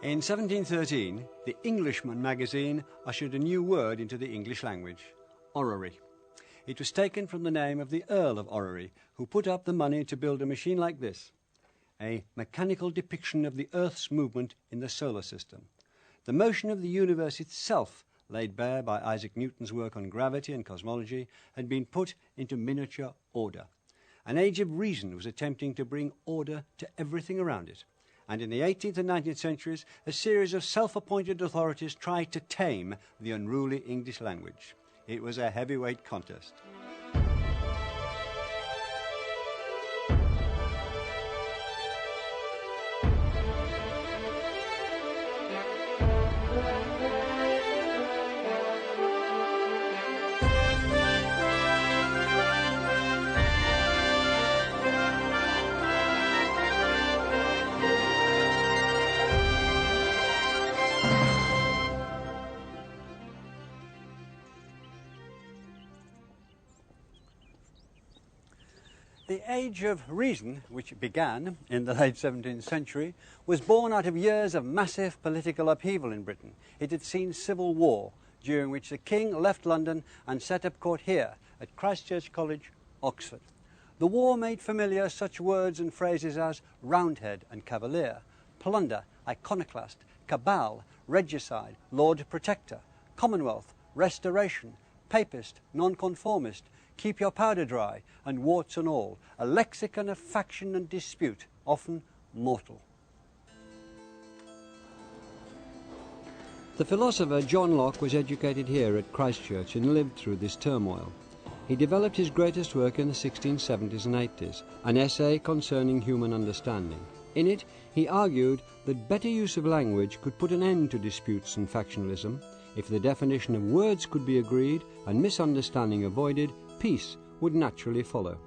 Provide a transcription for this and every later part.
In 1713, the Englishman magazine ushered a new word into the English language, orrery. It was taken from the name of the Earl of Orrery, who put up the money to build a machine like this, a mechanical depiction of the Earth's movement in the solar system. The motion of the universe itself, laid bare by Isaac Newton's work on gravity and cosmology, had been put into miniature order. An age of reason was attempting to bring order to everything around it. And in the 18th and 19th centuries, a series of self-appointed authorities tried to tame the unruly English language. It was a heavyweight contest. The Age of Reason, which began in the late 17th century, was born out of years of massive political upheaval in Britain. It had seen civil war, during which the King left London and set up court here at Christ Church College, Oxford. The war made familiar such words and phrases as Roundhead and Cavalier, plunder, iconoclast, cabal, regicide, Lord Protector, Commonwealth, Restoration, Papist, Nonconformist, keep your powder dry, and warts and all, a lexicon of faction and dispute, often mortal. The philosopher John Locke was educated here at Christ Church and lived through this turmoil. He developed his greatest work in the 1670s and 80s, an essay concerning human understanding. In it, he argued that better use of language could put an end to disputes and factionalism. If the definition of words could be agreed and misunderstanding avoided, peace would naturally follow.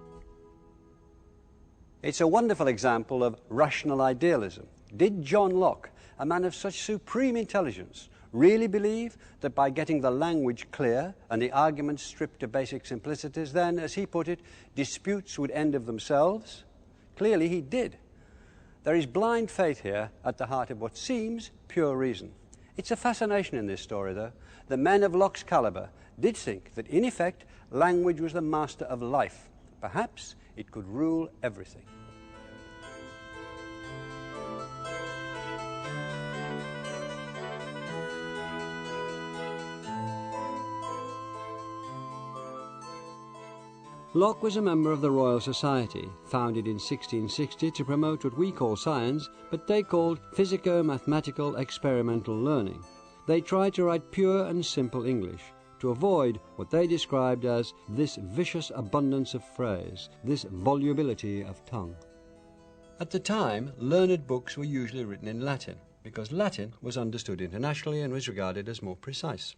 It's a wonderful example of rational idealism. Did John Locke, a man of such supreme intelligence, really believe that by getting the language clear and the arguments stripped to basic simplicities, then, as he put it, disputes would end of themselves? Clearly he did. There is blind faith here at the heart of what seems pure reason. It's a fascination in this story, though. The men of Locke's calibre did think that, in effect, language was the master of life. Perhaps it could rule everything. Locke was a member of the Royal Society, founded in 1660 to promote what we call science, but they called physico-mathematical experimental learning. They tried to write pure and simple English, to avoid what they described as this vicious abundance of phrase, this volubility of tongue. At the time, learned books were usually written in Latin, because Latin was understood internationally and was regarded as more precise.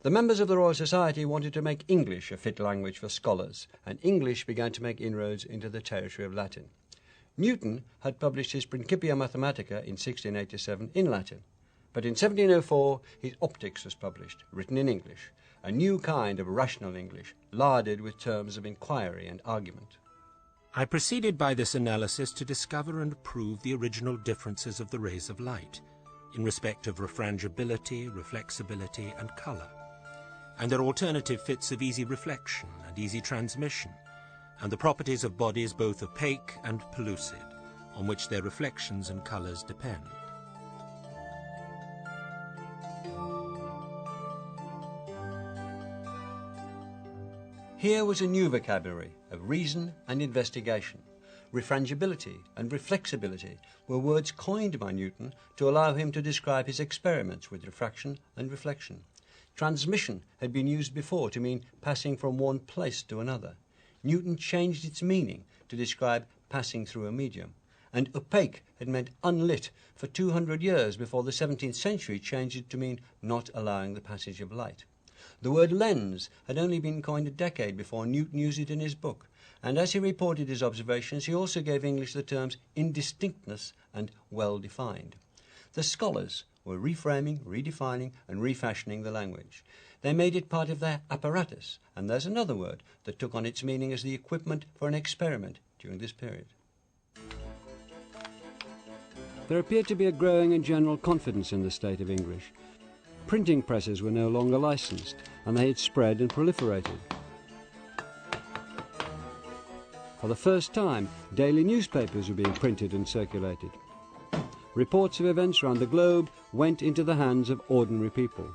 The members of the Royal Society wanted to make English a fit language for scholars, and English began to make inroads into the territory of Latin. Newton had published his Principia Mathematica in 1687 in Latin, but in 1704 his Optics was published, written in English, a new kind of rational English, larded with terms of inquiry and argument. I proceeded by this analysis to discover and prove the original differences of the rays of light, in respect of refrangibility, reflexibility, and colour, and their alternative fits of easy reflection and easy transmission, and the properties of bodies both opaque and pellucid, on which their reflections and colours depend. Here was a new vocabulary of reason and investigation. Refrangibility and reflexibility were words coined by Newton to allow him to describe his experiments with refraction and reflection. Transmission had been used before to mean passing from one place to another. Newton changed its meaning to describe passing through a medium. And opaque had meant unlit for 200 years before the 17th century changed it to mean not allowing the passage of light. The word lens had only been coined a decade before Newton used it in his book, and as he reported his observations, he also gave English the terms indistinctness and well-defined. The scholars were reframing, redefining, and refashioning the language. They made it part of their apparatus, and there's another word that took on its meaning as the equipment for an experiment during this period. There appeared to be a growing and general confidence in the state of English. Printing presses were no longer licensed, and they had spread and proliferated. For the first time, daily newspapers were being printed and circulated. Reports of events around the globe went into the hands of ordinary people.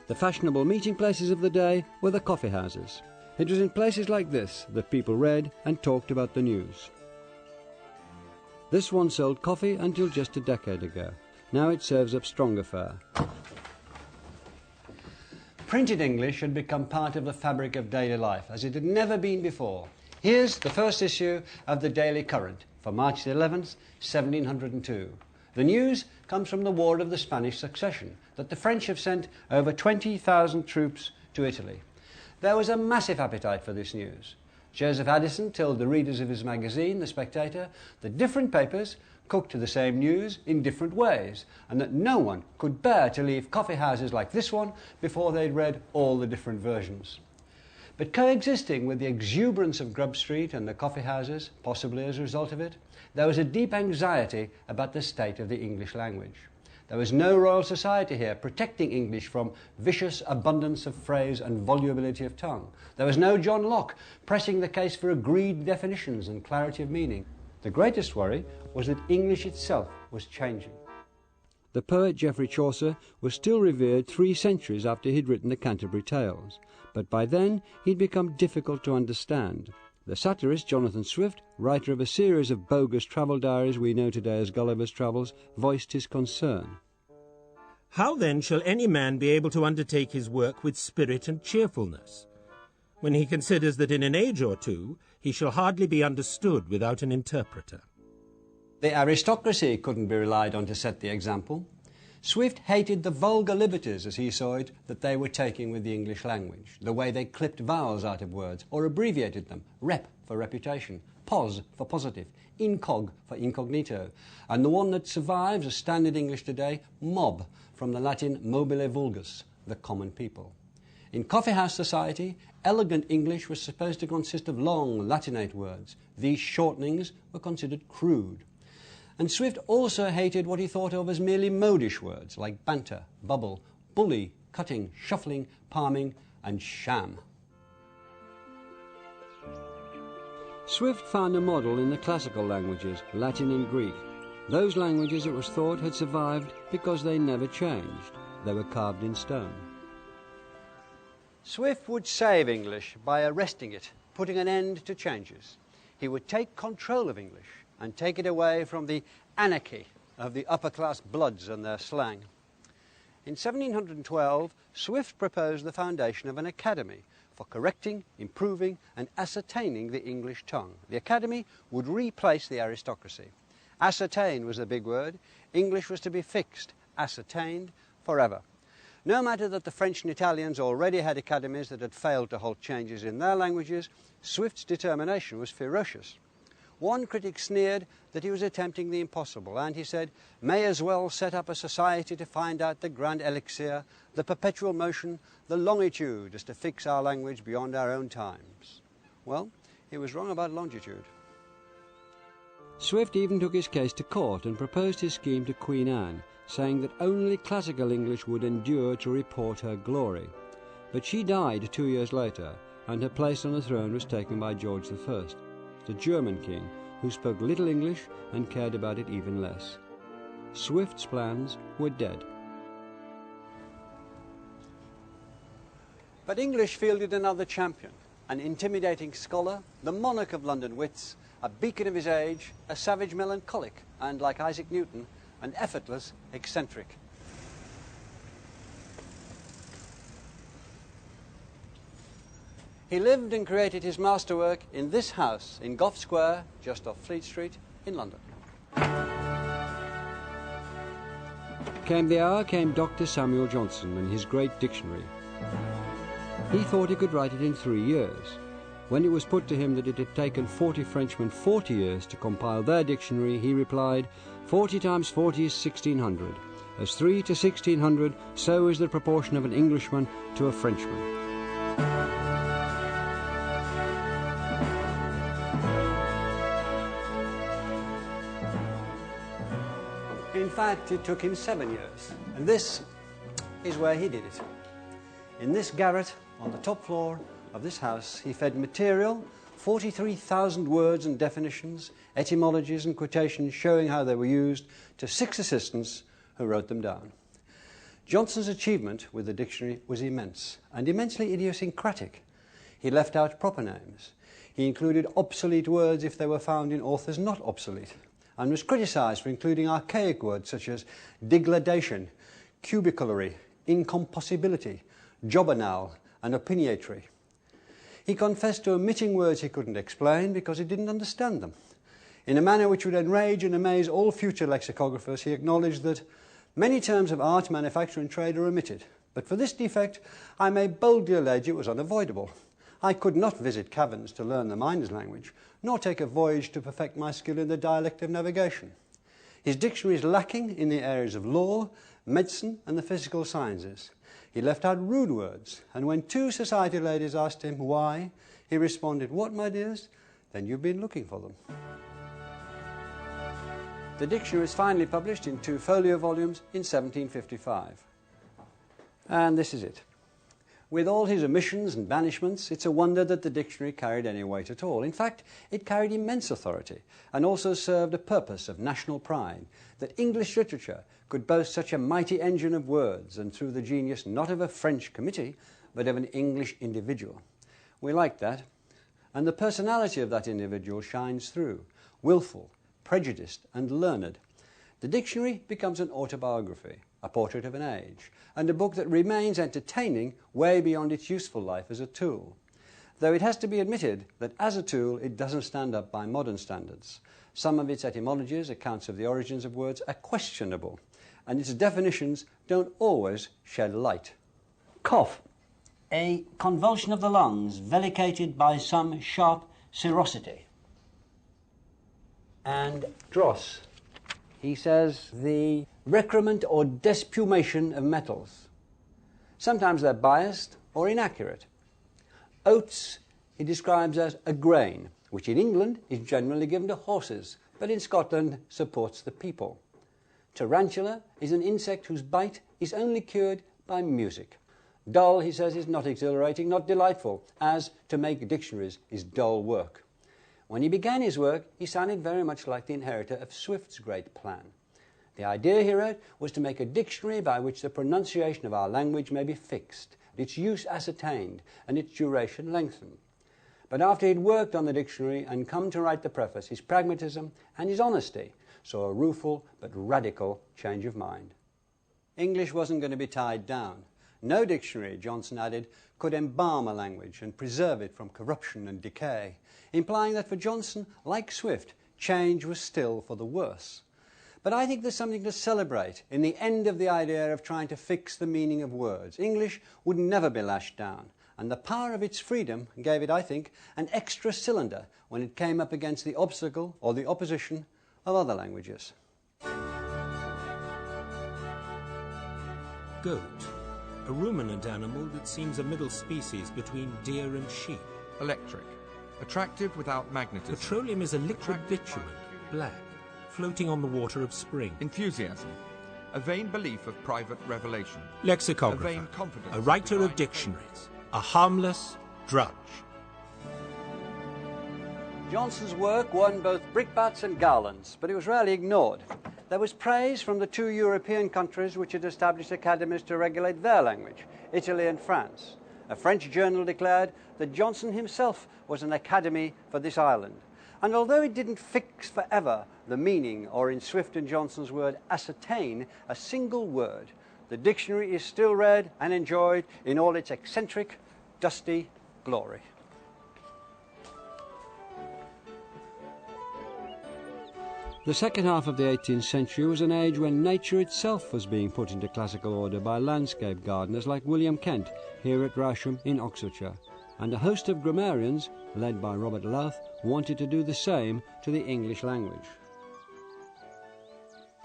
The fashionable meeting places of the day were the coffee houses. It was in places like this that people read and talked about the news. This one sold coffee until just a decade ago. Now it serves up stronger fare. Printed English had become part of the fabric of daily life, as it had never been before. Here's the first issue of the Daily Current for March the 11th, 1702. The news comes from the War of the Spanish Succession, that the French have sent over 20,000 troops to Italy. There was a massive appetite for this news. Joseph Addison told the readers of his magazine, The Spectator, that different papers cooked to the same news in different ways, and that no one could bear to leave coffee houses like this one before they'd read all the different versions. But coexisting with the exuberance of Grub Street and the coffee houses, possibly as a result of it, there was a deep anxiety about the state of the English language. There was no Royal Society here protecting English from vicious abundance of phrase and volubility of tongue. There was no John Locke pressing the case for agreed definitions and clarity of meaning. The greatest worry was that English itself was changing. The poet Geoffrey Chaucer was still revered 3 centuries after he'd written the Canterbury Tales, but by then he'd become difficult to understand. The satirist Jonathan Swift, writer of a series of bogus travel diaries we know today as Gulliver's Travels, voiced his concern. How then shall any man be able to undertake his work with spirit and cheerfulness, when he considers that in an age or two he shall hardly be understood without an interpreter? The aristocracy couldn't be relied on to set the example. Swift hated the vulgar liberties, as he saw it, that they were taking with the English language, the way they clipped vowels out of words or abbreviated them, rep for reputation, pos for positive, incog for incognito, and the one that survives as standard English today, mob, from the Latin mobile vulgus, the common people. In coffee-house society, elegant English was supposed to consist of long Latinate words. These shortenings were considered crude. And Swift also hated what he thought of as merely modish words like banter, bubble, bully, cutting, shuffling, palming, and sham. Swift found a model in the classical languages, Latin and Greek. Those languages, it was thought, had survived because they never changed. They were carved in stone. Swift would save English by arresting it, putting an end to changes. He would take control of English and take it away from the anarchy of the upper-class bloods and their slang. In 1712, Swift proposed the foundation of an academy for correcting, improving and ascertaining the English tongue. The academy would replace the aristocracy. Ascertain was the big word. English was to be fixed, ascertained, forever. No matter that the French and Italians already had academies that had failed to halt changes in their languages, Swift's determination was ferocious. One critic sneered that he was attempting the impossible, and he said, "May as well set up a society to find out the grand elixir, the perpetual motion, the longitude, as to fix our language beyond our own times." Well, he was wrong about longitude. Swift even took his case to court and proposed his scheme to Queen Anne, saying that only classical English would endure to report her glory. But she died 2 years later, and her place on the throne was taken by George I, the German king, who spoke little English and cared about it even less. Swift's plans were dead. But English fielded another champion, an intimidating scholar, the monarch of London wits, a beacon of his age, a savage melancholic, and, like Isaac Newton, an effortless eccentric. He lived and created his masterwork in this house in Gough Square, just off Fleet Street, in London. Came the hour, came Dr. Samuel Johnson and his great dictionary. He thought he could write it in 3 years. When it was put to him that it had taken 40 Frenchmen 40 years to compile their dictionary, he replied, 40 times 40 is 1600. As 3 to 1600, so is the proportion of an Englishman to a Frenchman. In fact, it took him 7 years, and this is where he did it. In this garret on the top floor of this house, he fed material, 43,000 words and definitions, etymologies and quotations showing how they were used, to 6 assistants who wrote them down. Johnson's achievement with the dictionary was immense and immensely idiosyncratic. He left out proper names. He included obsolete words if they were found in authors not obsolete, and was criticised for including archaic words such as degradation, cubicularity, incompossibility, jobbanal, and opiniatory. He confessed to omitting words he couldn't explain because he didn't understand them. In a manner which would enrage and amaze all future lexicographers, he acknowledged that many terms of art, manufacture and trade are omitted, but for this defect I may boldly allege it was unavoidable. I could not visit caverns to learn the miner's language, nor take a voyage to perfect my skill in the dialect of navigation. His dictionary is lacking in the areas of law, medicine and the physical sciences. He left out rude words, and when 2 society ladies asked him why, he responded, "What, my dears? Then you've been looking for them." The dictionary was finally published in 2 folio volumes in 1755. And this is it. With all his omissions and banishments, it's a wonder that the dictionary carried any weight at all. In fact, it carried immense authority and also served a purpose of national pride, that English literature could boast such a mighty engine of words, and through the genius not of a French committee, but of an English individual. We like that, and the personality of that individual shines through, willful, prejudiced and learned. The dictionary becomes an autobiography, a portrait of an age, and a book that remains entertaining way beyond its useful life as a tool. Though it has to be admitted that as a tool it doesn't stand up by modern standards. Some of its etymologies, accounts of the origins of words, are questionable, and its definitions don't always shed light. Cough. A convulsion of the lungs, velicated by some sharp serosity. And dross. He says the recrement or despumation of metals. Sometimes they're biased or inaccurate. Oats he describes as a grain, which in England is generally given to horses, but in Scotland supports the people. Tarantula is an insect whose bite is only cured by music. Dull, he says, is not exhilarating, not delightful, as to make dictionaries is dull work. When he began his work, he sounded very much like the inheritor of Swift's great plan. The idea, he wrote, was to make a dictionary by which the pronunciation of our language may be fixed, its use ascertained, and its duration lengthened. But after he'd worked on the dictionary and come to write the preface, his pragmatism and his honesty saw a rueful but radical change of mind. English wasn't going to be tied down. No dictionary, Johnson added, could embalm a language and preserve it from corruption and decay, implying that for Johnson, like Swift, change was still for the worse. But I think there's something to celebrate in the end of the idea of trying to fix the meaning of words. English would never be lashed down, and the power of its freedom gave it, I think, an extra cylinder when it came up against the obstacle or the opposition of other languages. Goat, a ruminant animal that seems a middle species between deer and sheep. Electric, attractive without magnetism. Petroleum is a liquid bitumen, black, floating on the water of spring. Enthusiasm, a vain belief of private revelation. Lexicographer, A vain confidence. a writer of dictionaries, a harmless drudge. Johnson's work won both brickbats and garlands, but it was rarely ignored. There was praise from the 2 European countries which had established academies to regulate their language, Italy and France. A French journal declared that Johnson himself was an academy for this island. And although it didn't fix forever the meaning, or in Swift and Johnson's word, ascertain a single word, the dictionary is still read and enjoyed in all its eccentric, dusty glory. The second half of the 18th century was an age when nature itself was being put into classical order by landscape gardeners like William Kent here at Gresham in Oxfordshire, and a host of grammarians, led by Robert Lowe, wanted to do the same to the English language.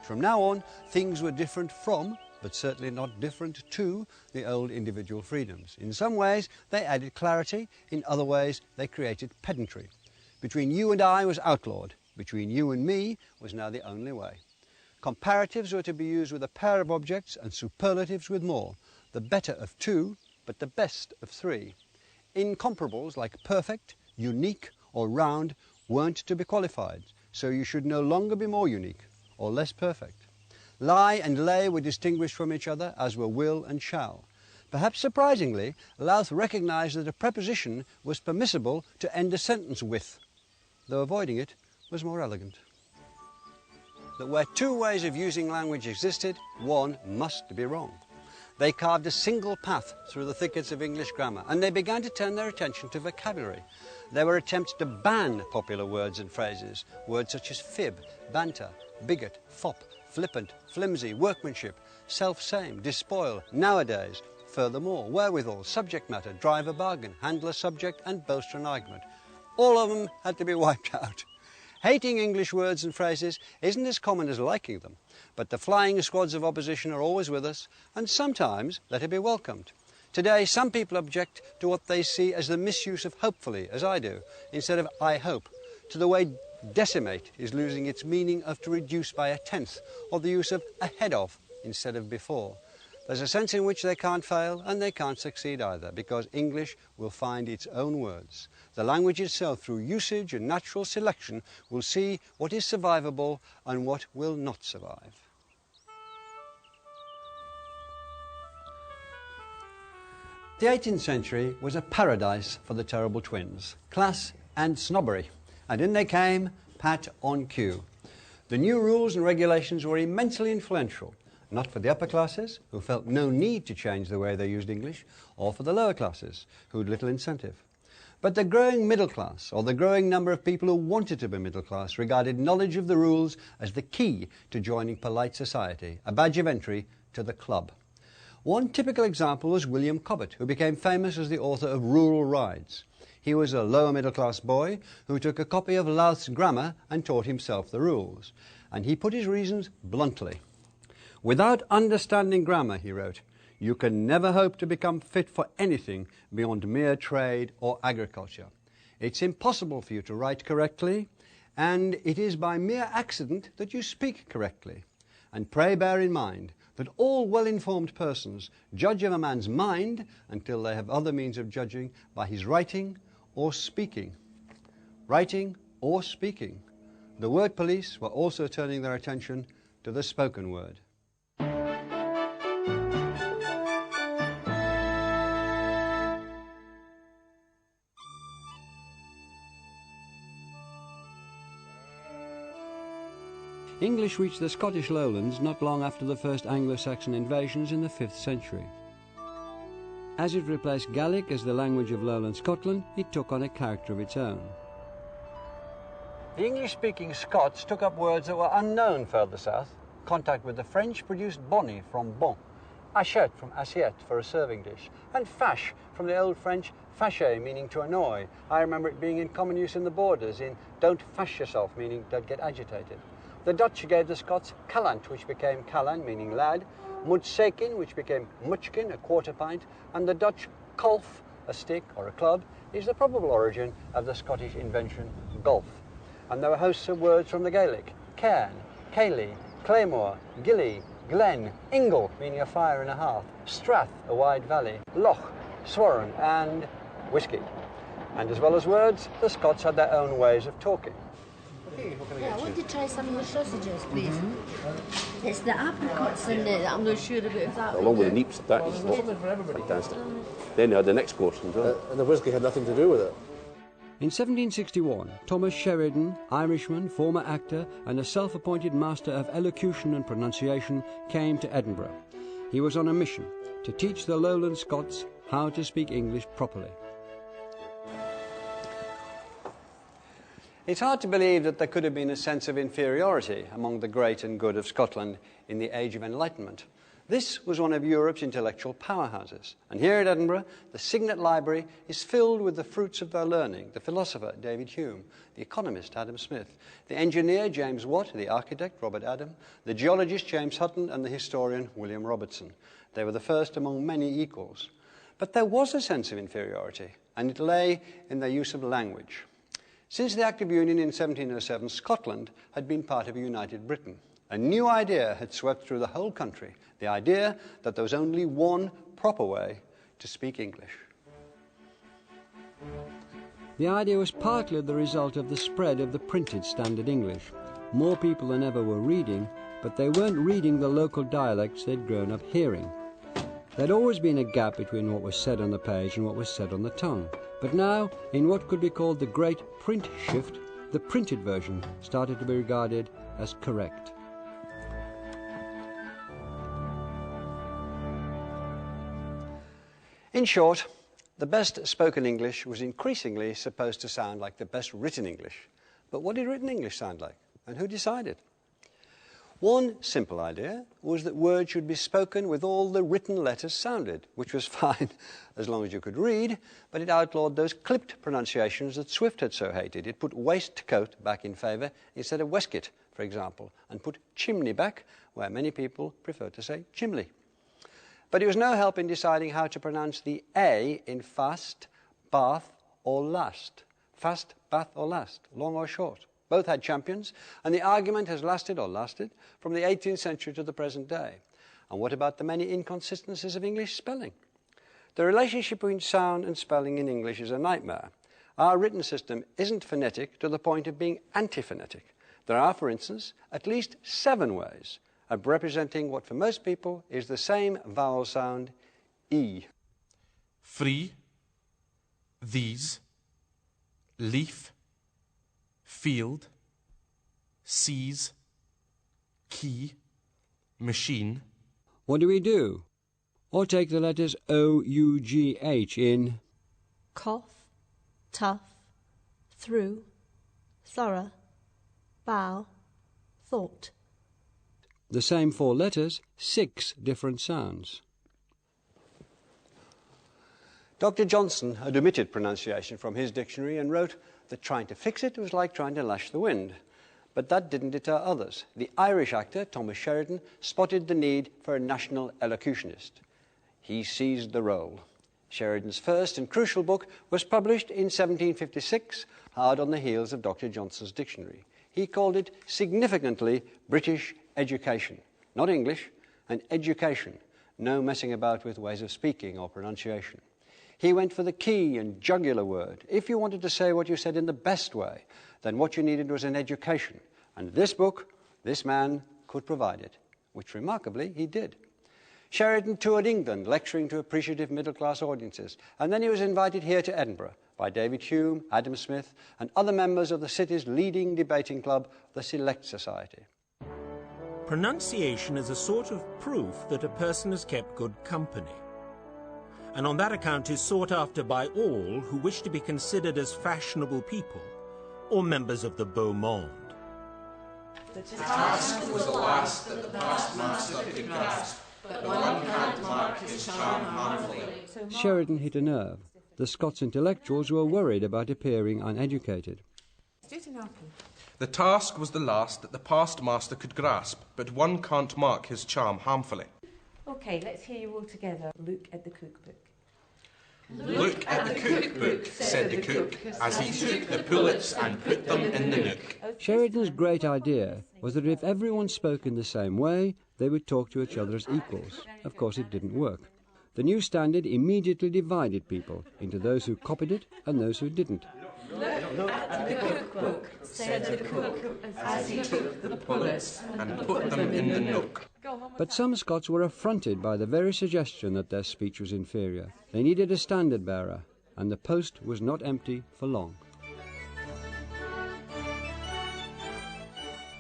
From now on, things were different from, but certainly not different to, the old individual freedoms. In some ways, they added clarity, in other ways, they created pedantry. Between you and I was outlawed. Between you and me was now the only way. Comparatives were to be used with a pair of objects and superlatives with more. The better of two, but the best of three. Incomparables like perfect, unique or round weren't to be qualified, so you should no longer be more unique or less perfect. Lie and lay were distinguished from each other, as were will and shall. Perhaps surprisingly, Lowth recognised that a preposition was permissible to end a sentence with, though avoiding it was more elegant. That where two ways of using language existed, one must be wrong. They carved a single path through the thickets of English grammar, and they began to turn their attention to vocabulary. There were attempts to ban popular words and phrases, words such as fib, banter, bigot, fop, flippant, flimsy, workmanship, self-same, despoil, nowadays, furthermore, wherewithal, subject matter, drive a bargain, handle a subject and boaster an argument. All of them had to be wiped out. Hating English words and phrases isn't as common as liking them, but the flying squads of opposition are always with us, and sometimes let it be welcomed. Today, some people object to what they see as the misuse of hopefully, as I do, instead of I hope, to the way decimate is losing its meaning of to reduce by a tenth, or the use of ahead of instead of before. There's a sense in which they can't fail and they can't succeed either, because English will find its own words. The language itself, through usage and natural selection, will see what is survivable and what will not survive. The 18th century was a paradise for the terrible twins, class and snobbery, and in they came, pat on cue. The new rules and regulations were immensely influential, not for the upper classes, who felt no need to change the way they used English, or for the lower classes, who had little incentive. But the growing middle class, or the growing number of people who wanted to be middle class, regarded knowledge of the rules as the key to joining polite society, a badge of entry to the club. One typical example was William Cobbett, who became famous as the author of Rural Rides. He was a lower middle class boy who took a copy of Lowth's grammar and taught himself the rules. And he put his reasons bluntly. Without understanding grammar, he wrote, you can never hope to become fit for anything beyond mere trade or agriculture. It's impossible for you to write correctly, and it is by mere accident that you speak correctly. And pray bear in mind that all well-informed persons judge of a man's mind until they have other means of judging by his writing or speaking. Writing or speaking. The word police were also turning their attention to the spoken word. English reached the Scottish lowlands not long after the first Anglo-Saxon invasions in the 5th century. As it replaced Gaelic as the language of lowland Scotland, it took on a character of its own. The English-speaking Scots took up words that were unknown further south. Contact with the French produced bonny from bon, assiette from assiette for a serving dish, and fache from the old French fâcher, meaning to annoy. I remember it being in common use in the borders, in don't fash yourself, meaning don't get agitated. The Dutch gave the Scots callant, which became callan, meaning lad, mudsekin, which became muchkin, a quarter pint, and the Dutch kolf, a stick or a club, is the probable origin of the Scottish invention golf. And there were hosts of words from the Gaelic, cairn, ceilidh, claymore, gilly, glen, ingle, meaning a fire in a hearth, strath, a wide valley, loch, sworn, and whisky. And as well as words, the Scots had their own ways of talking. Yeah, I want to try some of your sausages, please. It's the apricots in it that I'm not sure about if that. Along with the neeps, that is fantastic. Then you had the next course as well. And the whiskey had nothing to do with it. In 1761, Thomas Sheridan, Irishman, former actor, and a self-appointed master of elocution and pronunciation, came to Edinburgh. He was on a mission to teach the lowland Scots how to speak English properly. It's hard to believe that there could have been a sense of inferiority among the great and good of Scotland in the Age of Enlightenment. This was one of Europe's intellectual powerhouses, and here at Edinburgh, the Signet Library is filled with the fruits of their learning: the philosopher David Hume, the economist Adam Smith, the engineer James Watt, the architect Robert Adam, the geologist James Hutton, and the historian William Robertson. They were the first among many equals. But there was a sense of inferiority, and it lay in their use of language. Since the Act of Union in 1707, Scotland had been part of a united Britain. A new idea had swept through the whole country, the idea that there was only one proper way to speak English. The idea was partly the result of the spread of the printed standard English. More people than ever were reading, but they weren't reading the local dialects they'd grown up hearing. There'd always been a gap between what was said on the page and what was said on the tongue. But now, in what could be called the great print shift, the printed version started to be regarded as correct. In short, the best spoken English was increasingly supposed to sound like the best written English. But what did written English sound like? And who decided? One simple idea was that words should be spoken with all the written letters sounded, which was fine as long as you could read, but it outlawed those clipped pronunciations that Swift had so hated. It put waistcoat back in favour instead of waistcoat, for example, and put chimney back where many people prefer to say chimney. But it was no help in deciding how to pronounce the A in fast, bath, or last. Fast, bath, or last, long or short. Both had champions, and the argument has lasted from the 18th century to the present day. And what about the many inconsistencies of English spelling? The relationship between sound and spelling in English is a nightmare. Our written system isn't phonetic to the point of being antiphonetic. There are, for instance, at least 7 ways of representing what for most people is the same vowel sound, E. Free, these, leaf, field, seas, key, machine. What do we do? Or take the letters O-U-G-H in cough, tough, through, thorough, bow, thought. The same 4 letters, 6 different sounds. Dr. Johnson had omitted pronunciation from his dictionary and wrote that trying to fix it was like trying to lash the wind. But that didn't deter others. The Irish actor, Thomas Sheridan, spotted the need for a national elocutionist. He seized the role. Sheridan's first and crucial book was published in 1756, hard on the heels of Dr. Johnson's dictionary. He called it significantly British education. Not English, an education. No messing about with ways of speaking or pronunciation. He went for the key and jugular word. If you wanted to say what you said in the best way, then what you needed was an education. And this book, this man, could provide it, which remarkably he did. Sheridan toured England, lecturing to appreciative middle-class audiences, and then he was invited here to Edinburgh by David Hume, Adam Smith, and other members of the city's leading debating club, the Select Society. Pronunciation is a sort of proof that a person has kept good company, and on that account is sought after by all who wish to be considered as fashionable people or members of the beau monde. The task was the last that the past master could grasp, but one can't mark his charm harmfully. Sheridan hit a nerve. The Scots intellectuals were worried about appearing uneducated. The task was the last that the past master could grasp, but one can't mark his charm harmfully. OK, let's hear you all together. Look at the cookbook. Look at the cookbook, said the cook, as he took the pullets and put them in the nook. Sheridan's great idea was that if everyone spoke in the same way, they would talk to each other as equals. Of course, it didn't work. The new standard immediately divided people into those who copied it and those who didn't. Look at the cookbook, said the cook, as he took the pullets and put them in the nook. But some Scots were affronted by the very suggestion that their speech was inferior. They needed a standard bearer, and the post was not empty for long.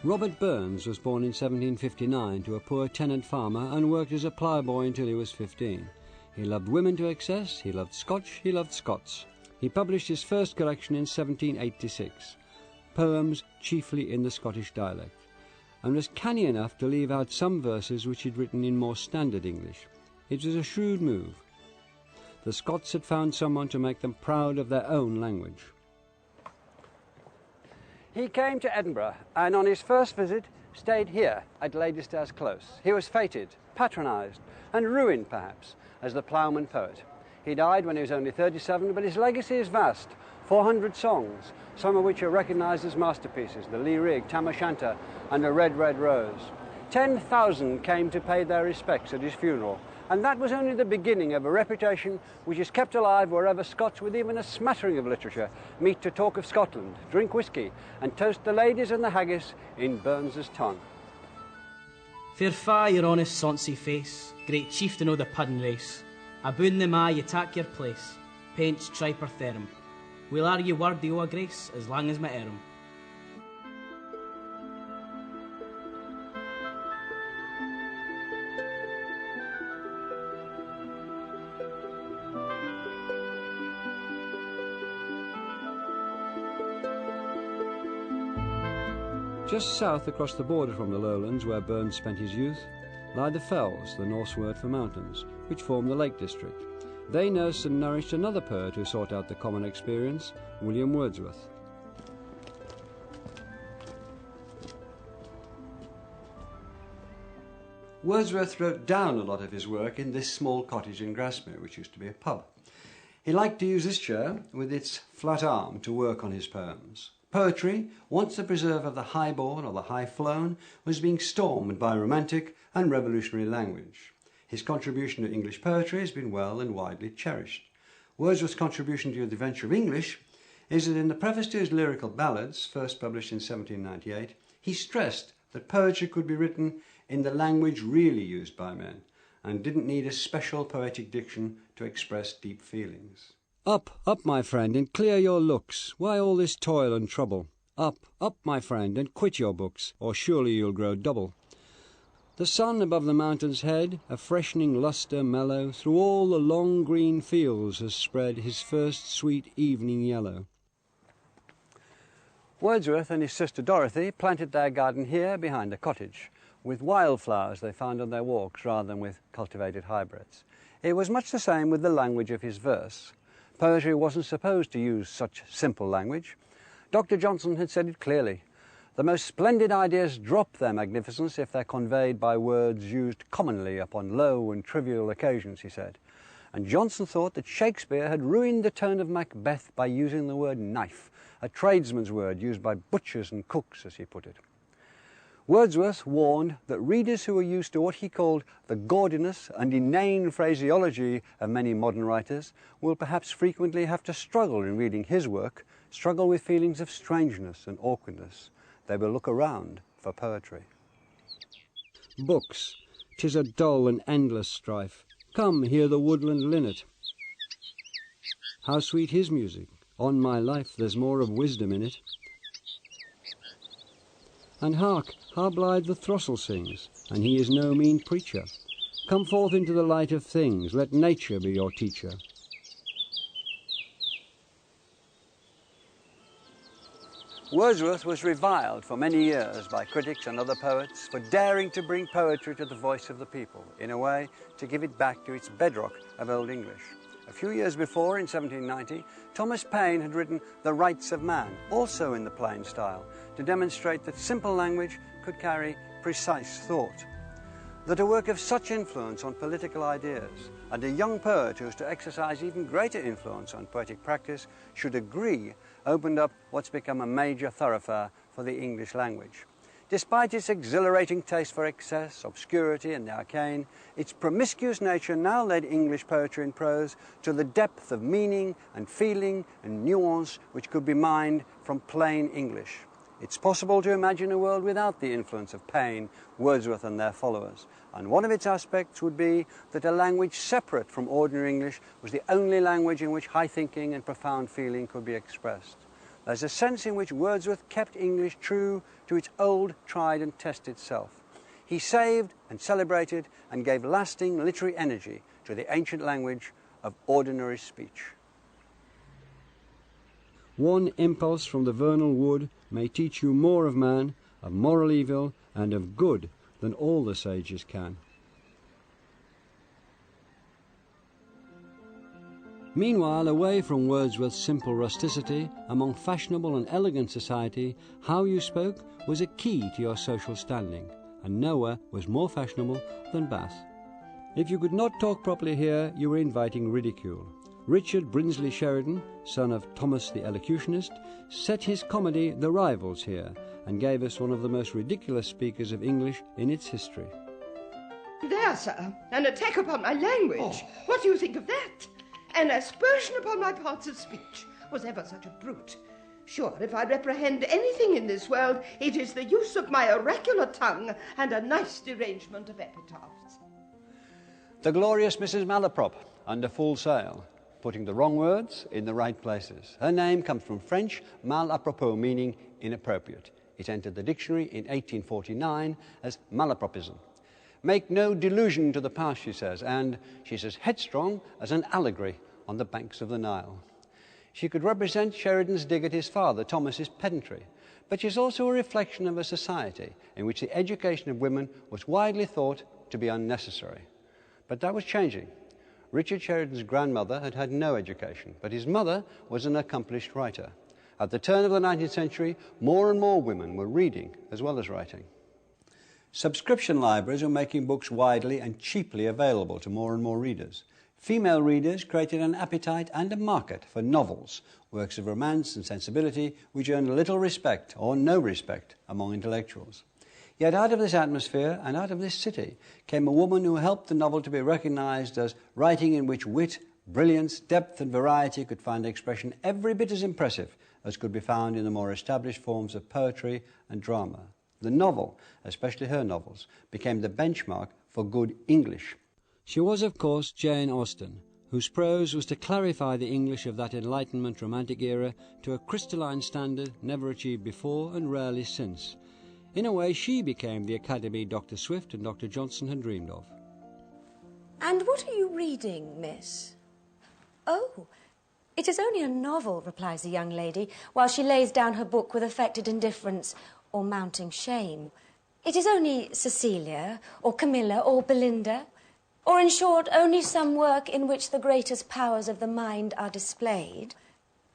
Robert Burns was born in 1759 to a poor tenant farmer and worked as a ploughboy until he was 15. He loved women to excess, he loved Scotch, he loved Scots. He published his first collection in 1786, poems chiefly in the Scottish dialect, and was canny enough to leave out some verses which he'd written in more standard English. It was a shrewd move. The Scots had found someone to make them proud of their own language. He came to Edinburgh and on his first visit stayed here at Ladystairs Close. He was feted, patronised and ruined perhaps as the ploughman poet. He died when he was only 37, but his legacy is vast. 400 songs, some of which are recognised as masterpieces, the Lee Rig, Tam O'Shanter and the Red, Red Rose. 10,000 came to pay their respects at his funeral, and that was only the beginning of a reputation which is kept alive wherever Scots with even a smattering of literature meet to talk of Scotland, drink whisky and toast the ladies and the haggis in Burns's tongue. Fair fa your honest sonsy face, great chieftain o' the puddin' race, aboon the ma ye tak your place, paints triper therum. We'll argue wordy o' a grace as long as my erum. Just south across the border from the lowlands where Burns spent his youth lie the fells, the Norse word for mountains, which form the Lake District. They nursed and nourished another poet who sought out the common experience, William Wordsworth. Wordsworth wrote down a lot of his work in this small cottage in Grasmere, which used to be a pub. He liked to use this chair with its flat arm to work on his poems. Poetry, once the preserve of the high-born or the high-flown, was being stormed by romantic and revolutionary language. His contribution to English poetry has been well and widely cherished. Wordsworth's contribution to the adventure of English is that in the preface to his lyrical ballads, first published in 1798, he stressed that poetry could be written in the language really used by men and didn't need a special poetic diction to express deep feelings. Up, up, my friend, and clear your looks. Why all this toil and trouble? Up, up, my friend, and quit your books, or surely you'll grow double. The sun above the mountain's head, a freshening lustre mellow, through all the long green fields has spread his first sweet evening yellow. Wordsworth and his sister Dorothy planted their garden here behind the cottage, with wildflowers they found on their walks rather than with cultivated hybrids. It was much the same with the language of his verse. Poetry wasn't supposed to use such simple language. Dr. Johnson had said it clearly. The most splendid ideas drop their magnificence if they're conveyed by words used commonly upon low and trivial occasions, he said. And Johnson thought that Shakespeare had ruined the tone of Macbeth by using the word knife, a tradesman's word used by butchers and cooks, as he put it. Wordsworth warned that readers who were used to what he called the gaudiness and inane phraseology of many modern writers will perhaps frequently have to struggle in reading his work, struggle with feelings of strangeness and awkwardness. They will look around for poetry. Books, 'tis a dull and endless strife. Come, hear the woodland linnet. How sweet his music! On my life, there's more of wisdom in it. And hark, how blithe the throstle sings, and he is no mean preacher. Come forth into the light of things, let nature be your teacher. Wordsworth was reviled for many years by critics and other poets for daring to bring poetry to the voice of the people, in a way to give it back to its bedrock of Old English. A few years before, in 1790, Thomas Paine had written The Rights of Man, also in the plain style, to demonstrate that simple language could carry precise thought. That a work of such influence on political ideas, and a young poet who is to exercise even greater influence on poetic practice, should agree, opened up what's become a major thoroughfare for the English language. Despite its exhilarating taste for excess, obscurity and the arcane, its promiscuous nature now led English poetry in prose to the depth of meaning and feeling and nuance which could be mined from plain English. It's possible to imagine a world without the influence of Paine, Wordsworth and their followers, and one of its aspects would be that a language separate from ordinary English was the only language in which high thinking and profound feeling could be expressed. There's a sense in which Wordsworth kept English true to its old, tried and tested self. He saved and celebrated and gave lasting literary energy to the ancient language of ordinary speech. One impulse from the vernal wood may teach you more of man, of moral evil and of good than all the sages can. Meanwhile, away from Wordsworth's simple rusticity, among fashionable and elegant society, how you spoke was a key to your social standing, and nowhere was more fashionable than Bath. If you could not talk properly here, you were inviting ridicule. Richard Brinsley Sheridan, son of Thomas the Elocutionist, set his comedy The Rivals here and gave us one of the most ridiculous speakers of English in its history. There, sir, an attack upon my language. Oh. What do you think of that? An aspersion upon my parts of speech. Was ever such a brute? Sure, if I reprehend anything in this world, it is the use of my oracular tongue and a nice derangement of epitaphs. The glorious Mrs. Malaprop, under full sail, putting the wrong words in the right places. Her name comes from French mal à propos, meaning inappropriate. It entered the dictionary in 1849 as malapropism. Make no delusion to the past, she says, and she's as headstrong as an allegory on the banks of the Nile. She could represent Sheridan's dig at his father, Thomas's pedantry, but she's also a reflection of a society in which the education of women was widely thought to be unnecessary. But that was changing. Richard Sheridan's grandmother had had no education, but his mother was an accomplished writer. At the turn of the 19th century, more and more women were reading as well as writing. Subscription libraries were making books widely and cheaply available to more and more readers. Female readers created an appetite and a market for novels, works of romance and sensibility which earned little respect or no respect among intellectuals. Yet out of this atmosphere and out of this city came a woman who helped the novel to be recognised as writing in which wit, brilliance, depth and variety could find expression every bit as impressive as could be found in the more established forms of poetry and drama. The novel, especially her novels, became the benchmark for good English. She was, of course, Jane Austen, whose prose was to clarify the English of that Enlightenment romantic era to a crystalline standard never achieved before and rarely since. In a way, she became the academy Dr. Swift and Dr. Johnson had dreamed of. And what are you reading, miss? Oh, it is only a novel, replies the young lady, while she lays down her book with affected indifference or mounting shame. It is only Cecilia, or Camilla, or Belinda, or in short, only some work in which the greatest powers of the mind are displayed,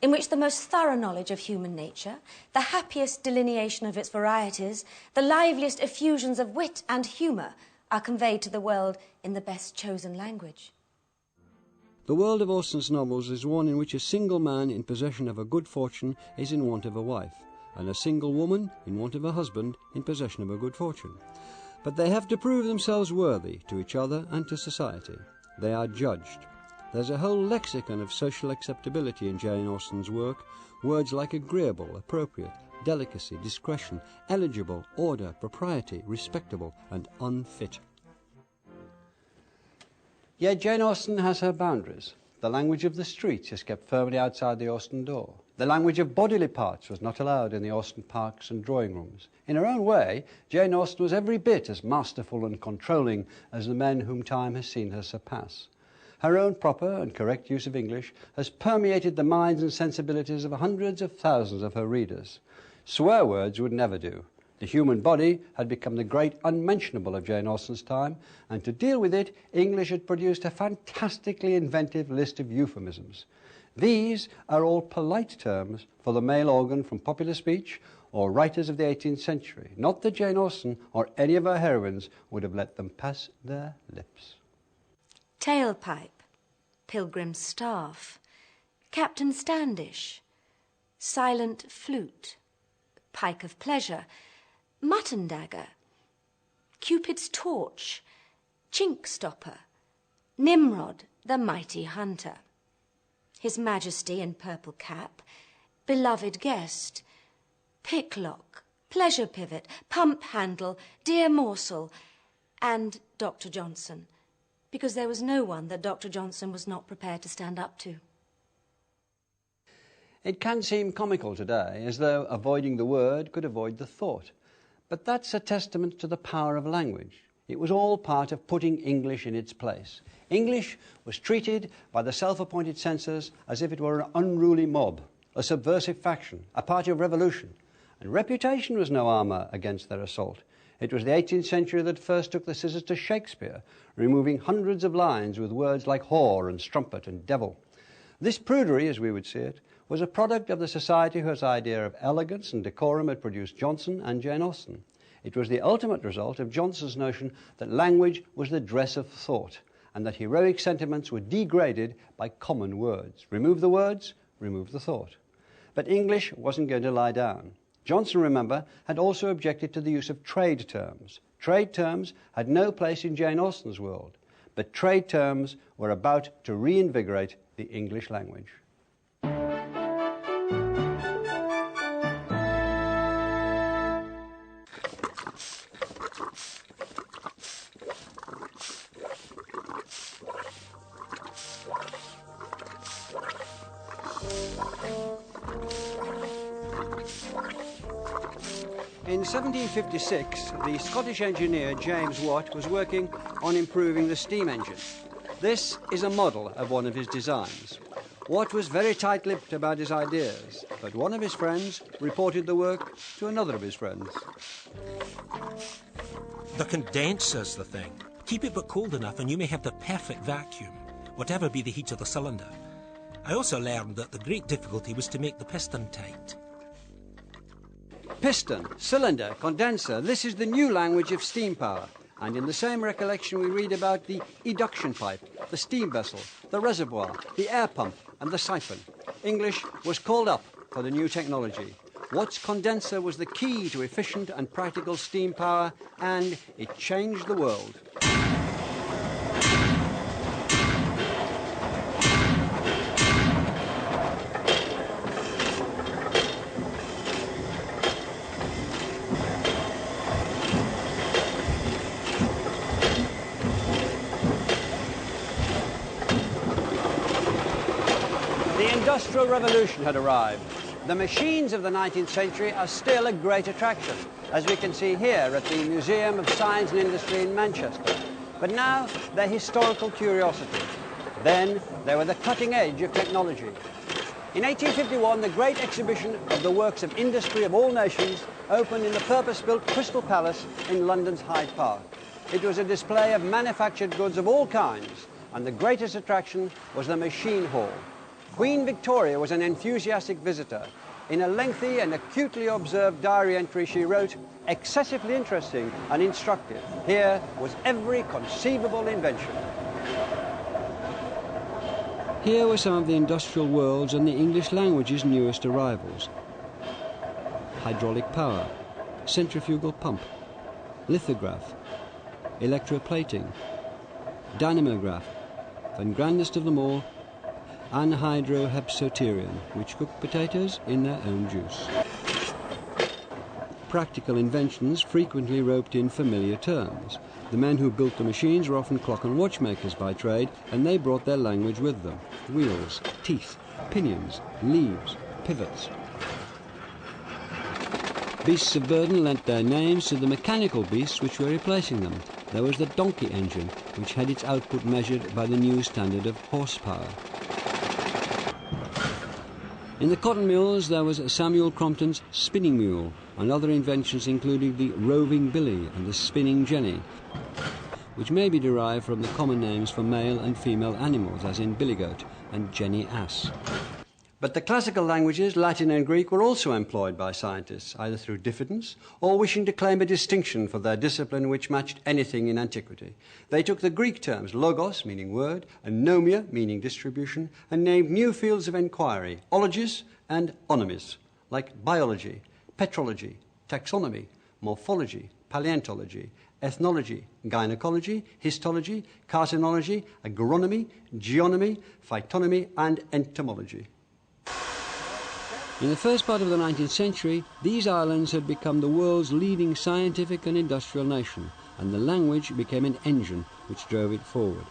in which the most thorough knowledge of human nature, the happiest delineation of its varieties, the liveliest effusions of wit and humour are conveyed to the world in the best chosen language. The world of Austen's novels is one in which a single man in possession of a good fortune is in want of a wife, and a single woman in want of a husband in possession of a good fortune. But they have to prove themselves worthy to each other and to society. They are judged. There's a whole lexicon of social acceptability in Jane Austen's work, words like agreeable, appropriate, delicacy, discretion, eligible, order, propriety, respectable, and unfit. Yet Jane Austen has her boundaries. The language of the streets is kept firmly outside the Austen door. The language of bodily parts was not allowed in the Austen parks and drawing rooms. In her own way, Jane Austen was every bit as masterful and controlling as the men whom time has seen her surpass. Her own proper and correct use of English has permeated the minds and sensibilities of hundreds of thousands of her readers. Swear words would never do. The human body had become the great unmentionable of Jane Austen's time, and to deal with it, English had produced a fantastically inventive list of euphemisms. These are all polite terms for the male organ from popular speech or writers of the 18th century. Not that Jane Austen or any of her heroines would have let them pass their lips. Tailpipe, pilgrim's staff, Captain Standish, silent flute, pike of pleasure, mutton dagger, Cupid's torch, chink stopper, Nimrod, the mighty hunter, His Majesty in purple cap, beloved guest, picklock, pleasure pivot, pump handle, dear morsel, and Dr. Johnson, because there was no one that Dr. Johnson was not prepared to stand up to. It can seem comical today, as though avoiding the word could avoid the thought. But that's a testament to the power of language. It was all part of putting English in its place. English was treated by the self-appointed censors as if it were an unruly mob, a subversive faction, a party of revolution. And reputation was no armour against their assault. It was the 18th century that first took the scissors to Shakespeare, removing hundreds of lines with words like whore and strumpet and devil. This prudery, as we would see it, was a product of the society whose idea of elegance and decorum had produced Johnson and Jane Austen. It was the ultimate result of Johnson's notion that language was the dress of thought, and that heroic sentiments were degraded by common words. Remove the words, remove the thought. But English wasn't going to lie down. Johnson, remember, had also objected to the use of trade terms. Trade terms had no place in Jane Austen's world, but trade terms were about to reinvigorate the English language. In 1756, the Scottish engineer James Watt was working on improving the steam engine. This is a model of one of his designs. Watt was very tight-lipped about his ideas, but one of his friends reported the work to another of his friends. The condenser's the thing. Keep it but cold enough and you may have the perfect vacuum, whatever be the heat of the cylinder. I also learned that the great difficulty was to make the piston tight. Piston, cylinder, condenser, this is the new language of steam power. And in the same recollection we read about the eduction pipe, the steam vessel, the reservoir, the air pump and the siphon. English was called up for the new technology. Watt's condenser was the key to efficient and practical steam power, and it changed the world. The Industrial Revolution had arrived. The machines of the 19th century are still a great attraction, as we can see here at the Museum of Science and Industry in Manchester. But now they're historical curiosities. Then they were the cutting edge of technology. In 1851, the great exhibition of the works of industry of all nations opened in the purpose-built Crystal Palace in London's Hyde Park. It was a display of manufactured goods of all kinds, and the greatest attraction was the machine hall. Queen Victoria was an enthusiastic visitor. In a lengthy and acutely observed diary entry she wrote, "Excessively interesting and instructive. Here was every conceivable invention." Here were some of the industrial world's and the English language's newest arrivals. Hydraulic power, centrifugal pump, lithograph, electroplating, dynamograph, and grandest of them all, anhydrohepsoterion, which cooked potatoes in their own juice. Practical inventions frequently roped in familiar terms. The men who built the machines were often clock and watchmakers by trade, and they brought their language with them. Wheels, teeth, pinions, leaves, pivots. Beasts of burden lent their names to the mechanical beasts which were replacing them. There was the donkey engine, which had its output measured by the new standard of horsepower. In the cotton mills there was Samuel Crompton's spinning mule, and other inventions including the roving billy and the spinning jenny, which may be derived from the common names for male and female animals, as in billy goat and jenny ass. But the classical languages, Latin and Greek, were also employed by scientists, either through diffidence or wishing to claim a distinction for their discipline which matched anything in antiquity. They took the Greek terms logos, meaning word, and nomia, meaning distribution, and named new fields of inquiry, ologies and onomies, like biology, petrology, taxonomy, morphology, paleontology, ethnology, gynecology, histology, carcinology, agronomy, geonomy, phytonomy, and entomology. In the first part of the 19th century, these islands had become the world's leading scientific and industrial nation, and the language became an engine which drove it forward.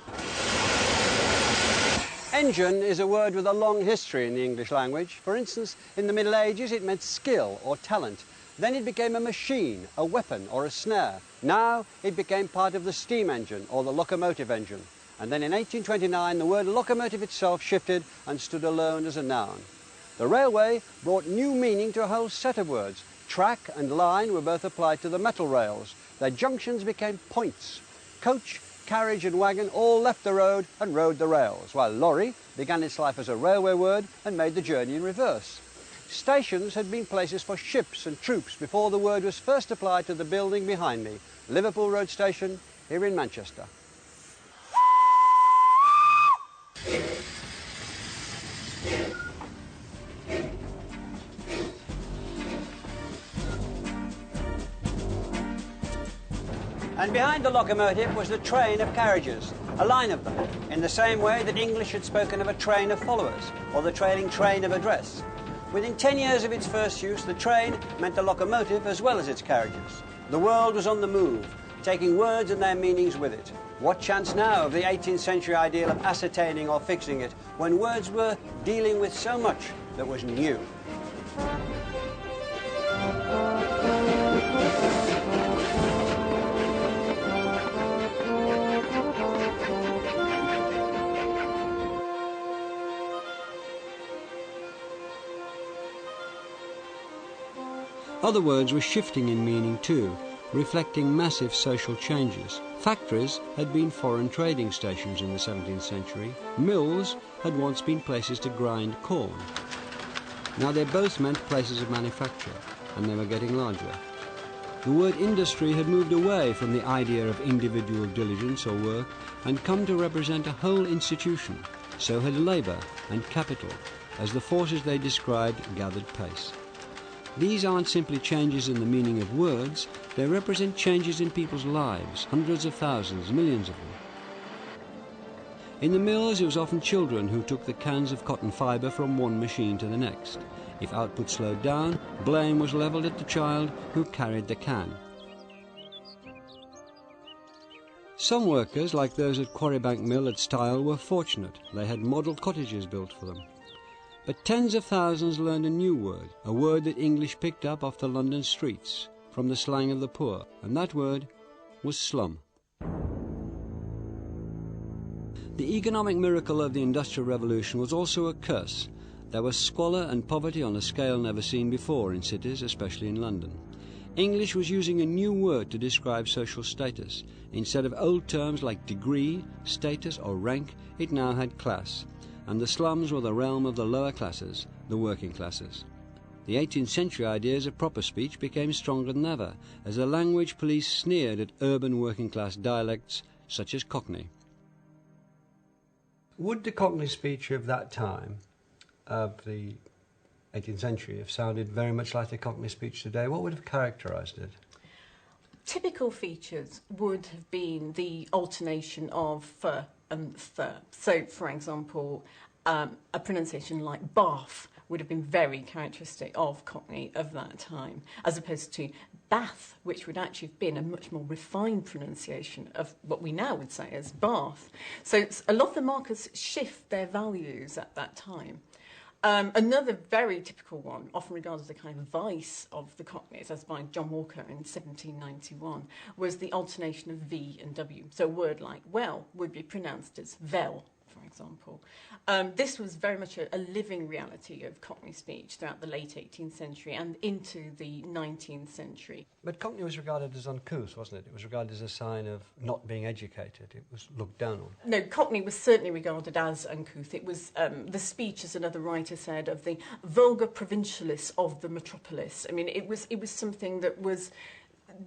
Engine is a word with a long history in the English language. For instance, in the Middle Ages it meant skill or talent. Then it became a machine, a weapon or a snare. Now it became part of the steam engine or the locomotive engine. And then in 1829 the word locomotive itself shifted and stood alone as a noun. The railway brought new meaning to a whole set of words. Track and line were both applied to the metal rails. Their junctions became points. Coach, carriage and wagon all left the road and rode the rails, while lorry began its life as a railway word and made the journey in reverse. Stations had been places for ships and troops before the word was first applied to the building behind me, Liverpool Road Station, here in Manchester. And behind the locomotive was the train of carriages, a line of them, in the same way that English had spoken of a train of followers, or the trailing train of a dress. Within 10 years of its first use, the train meant the locomotive as well as its carriages. The world was on the move, taking words and their meanings with it. What chance now of the 18th century ideal of ascertaining or fixing it, when words were dealing with so much that was new? Other words were shifting in meaning too, reflecting massive social changes. Factories had been foreign trading stations in the 17th century. Mills had once been places to grind corn. Now they both meant places of manufacture, and they were getting larger. The word industry had moved away from the idea of individual diligence or work and come to represent a whole institution. So had labour and capital, as the forces they described gathered pace. These aren't simply changes in the meaning of words, they represent changes in people's lives, hundreds of thousands, millions of them. In the mills, it was often children who took the cans of cotton fibre from one machine to the next. If output slowed down, blame was levelled at the child who carried the can. Some workers, like those at Quarrybank Mill at Stile, were fortunate. They had model cottages built for them. But tens of thousands learned a new word, a word that English picked up off the London streets, from the slang of the poor, and that word was slum. The economic miracle of the Industrial Revolution was also a curse. There was squalor and poverty on a scale never seen before in cities, especially in London. English was using a new word to describe social status. Instead of old terms like degree, status or rank, it now had class. And the slums were the realm of the lower classes, the working classes. The 18th century ideas of proper speech became stronger than ever, as the language police sneered at urban working class dialects such as Cockney. Would the Cockney speech of that time, of the 18th century, have sounded very much like the Cockney speech today? What would have characterised it? Typical features would have been the alternation of f and th. So, for example, a pronunciation like bath would have been very characteristic of Cockney of that time, as opposed to bath, which would actually have been a much more refined pronunciation of what we now would say as bath. So a lot of the markers shift their values at that time. Another very typical one, often regarded as a kind of vice of the Cockneys, as by John Walker in 1791, was the alternation of V and W. So a word like well would be pronounced as vel, for example. This was very much a living reality of Cockney speech throughout the late 18th century and into the 19th century. But Cockney was regarded as uncouth, wasn't it? It was regarded as a sign of not being educated. It was looked down on. No, Cockney was certainly regarded as uncouth. It was the speech, as another writer said, of the vulgar provincialists of the metropolis. I mean, it was something that was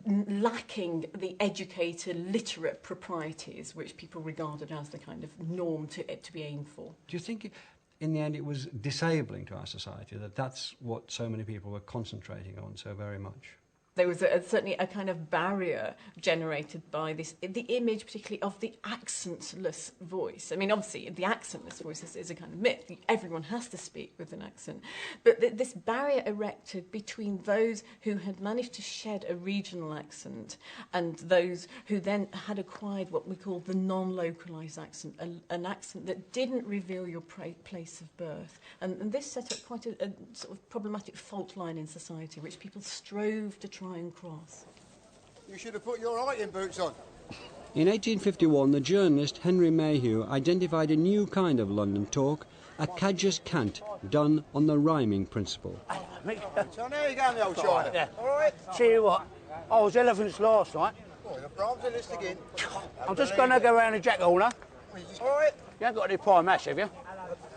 lacking the educated, literate proprieties which people regarded as the kind of norm to be aimed for. Do you think, in the end, it was disabling to our society, that that's what so many people were concentrating on so very much? There was certainly a kind of barrier generated by this, the image particularly of the accentless voice. I mean, obviously, the accentless voice is a kind of myth. Everyone has to speak with an accent. But this barrier erected between those who had managed to shed a regional accent and those who then had acquired what we call the non-localised accent, an accent that didn't reveal your place of birth. And this set up quite a sort of problematic fault line in society, which people strove to try and cross. You should have put your writing boots on. In 1851, the journalist Henry Mayhew identified a new kind of London talk, a cadger's cant, done on the rhyming principle. So there you go, the old China. Yeah. All right? Tell you what, I was elephants last night. Oh, the Brahms are list again. I'm just going to go round the Jack Horner. All right. You ain't got any pie mash, have you?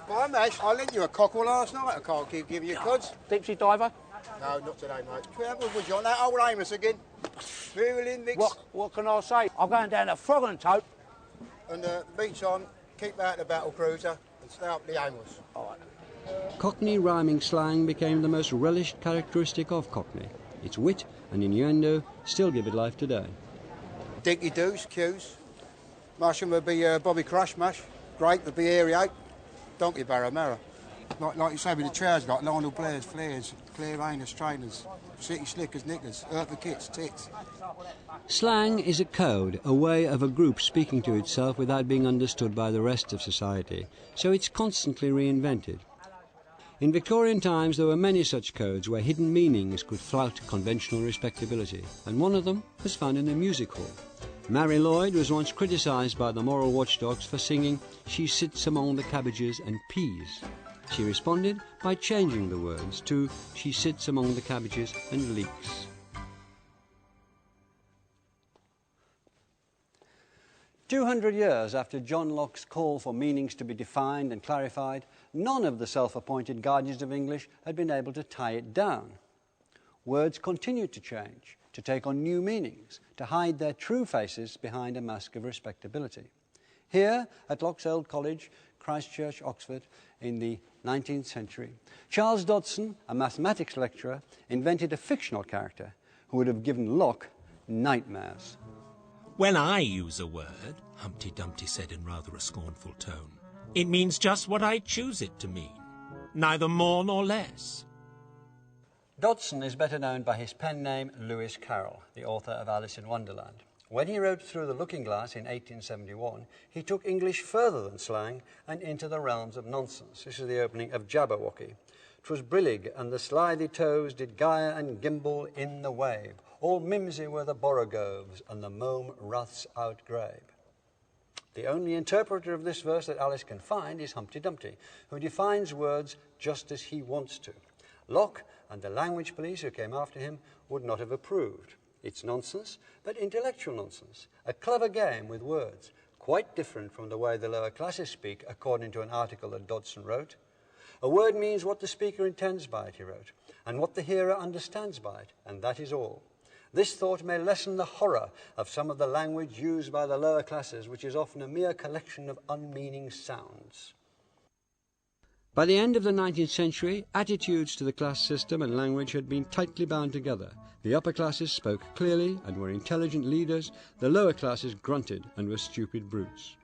Pie mash? I lent you a cockle last night. I can't keep giving you cuds. Deep sea diver? No, not today, mate. Was you on that old Amos again? Virulin mix. What can I say? I'm going down to Frog and Tope. And the beach on, keep out the battle cruiser and stay up the Amos. All right. Cockney rhyming slang became the most relished characteristic of Cockney. Its wit and innuendo still give it life today. Dinky doos, cues. Mushroom would be Bobby Crush mash. Grape would be airy oak. Donkey barrow marrow. Like you say with the trousers, like Lionel Blair's flares, Claire Rayner's trainers, City Slickers knickers, Eartha Kit's tits. Slang is a code, a way of a group speaking to itself without being understood by the rest of society, so it's constantly reinvented. In Victorian times there were many such codes where hidden meanings could flout conventional respectability, and one of them was found in a music hall. Mary Lloyd was once criticised by the moral watchdogs for singing "She sits among the cabbages and peas." She responded by changing the words to "She sits among the cabbages and leeks." 200 years after John Locke's call for meanings to be defined and clarified, none of the self-appointed guardians of English had been able to tie it down. Words continued to change, to take on new meanings, to hide their true faces behind a mask of respectability. Here, at Locke's Old College, Christchurch, Oxford, in the 19th century, Charles Dodson, a mathematics lecturer, invented a fictional character who would have given Locke nightmares. When I use a word, Humpty Dumpty said in rather a scornful tone, it means just what I choose it to mean, neither more nor less. Dodson is better known by his pen name Lewis Carroll, the author of Alice in Wonderland. When he wrote Through the Looking Glass in 1871, he took English further than slang and into the realms of nonsense. This is the opening of Jabberwocky. "'Twas brillig, and the slithy toes did gyre and gimble in the wave. All mimsy were the borogoves, and the mome wraths outgrabe." The only interpreter of this verse that Alice can find is Humpty Dumpty, who defines words just as he wants to. Locke and the language police who came after him would not have approved. It's nonsense, but intellectual nonsense, a clever game with words, quite different from the way the lower classes speak, according to an article that Dodson wrote. A word means what the speaker intends by it, he wrote, and what the hearer understands by it, and that is all. This thought may lessen the horror of some of the language used by the lower classes, which is often a mere collection of unmeaning sounds. By the end of the 19th century, attitudes to the class system and language had been tightly bound together. The upper classes spoke clearly and were intelligent leaders. The lower classes grunted and were stupid brutes.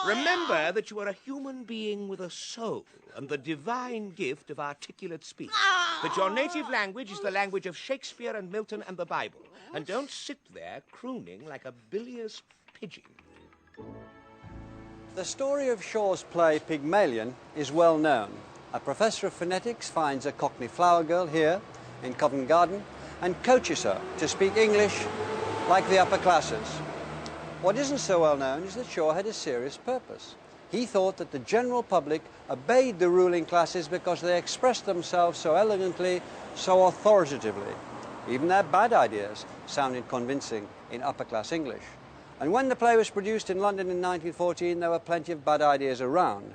Remember that you are a human being with a soul and the divine gift of articulate speech. That your native language is the language of Shakespeare and Milton and the Bible. And don't sit there crooning like a bilious pigeon. The story of Shaw's play Pygmalion is well known. A professor of phonetics finds a Cockney flower girl here in Covent Garden and coaches her to speak English like the upper classes. What isn't so well known is that Shaw had a serious purpose. He thought that the general public obeyed the ruling classes because they expressed themselves so elegantly, so authoritatively. Even their bad ideas sounded convincing in upper-class English. And when the play was produced in London in 1914, there were plenty of bad ideas around.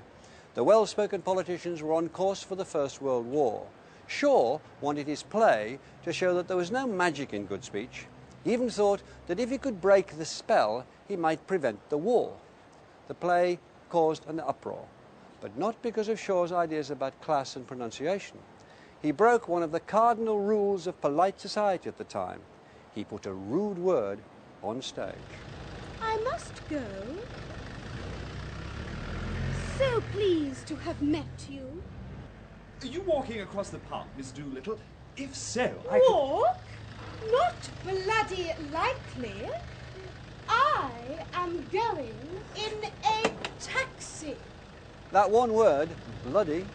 The well-spoken politicians were on course for the First World War. Shaw wanted his play to show that there was no magic in good speech. He even thought that if he could break the spell, he might prevent the war. The play caused an uproar, but not because of Shaw's ideas about class and pronunciation. He broke one of the cardinal rules of polite society at the time. He put a rude word on stage. I must go. So pleased to have met you. Are you walking across the park, Miss Doolittle? If so, Walk? Not bloody likely. I am going in a taxi. That one word, bloody,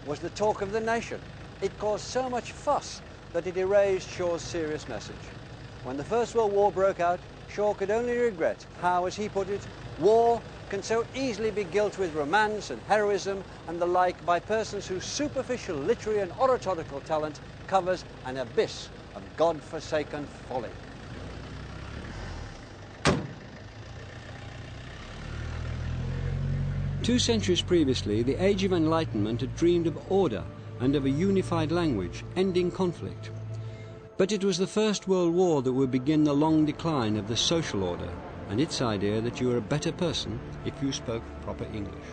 was the talk of the nation. It caused so much fuss that it erased Shaw's serious message. When the First World War broke out, Shaw could only regret how, as he put it, war can so easily be gilt with romance and heroism and the like by persons whose superficial literary and oratorical talent covers an abyss of God-forsaken folly. Two centuries previously, the Age of Enlightenment had dreamed of order and of a unified language, ending conflict. But it was the First World War that would begin the long decline of the social order and its idea that you were a better person if you spoke proper English.